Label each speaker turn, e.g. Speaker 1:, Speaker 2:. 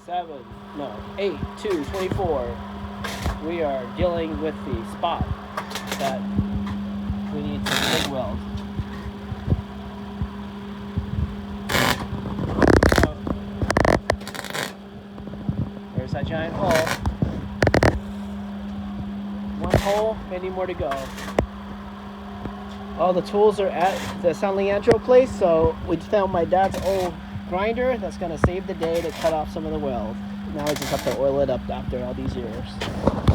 Speaker 1: 7, no, 8, 2, 24. We are dealing with the spot that we need to MIG weld. So, there's that giant hole. One hole, many more to go. All the tools are at the San Leandro place, so we found my dad's old grinder that's going to save the day to cut off some of the weld. Now I just have to oil it up after all these years.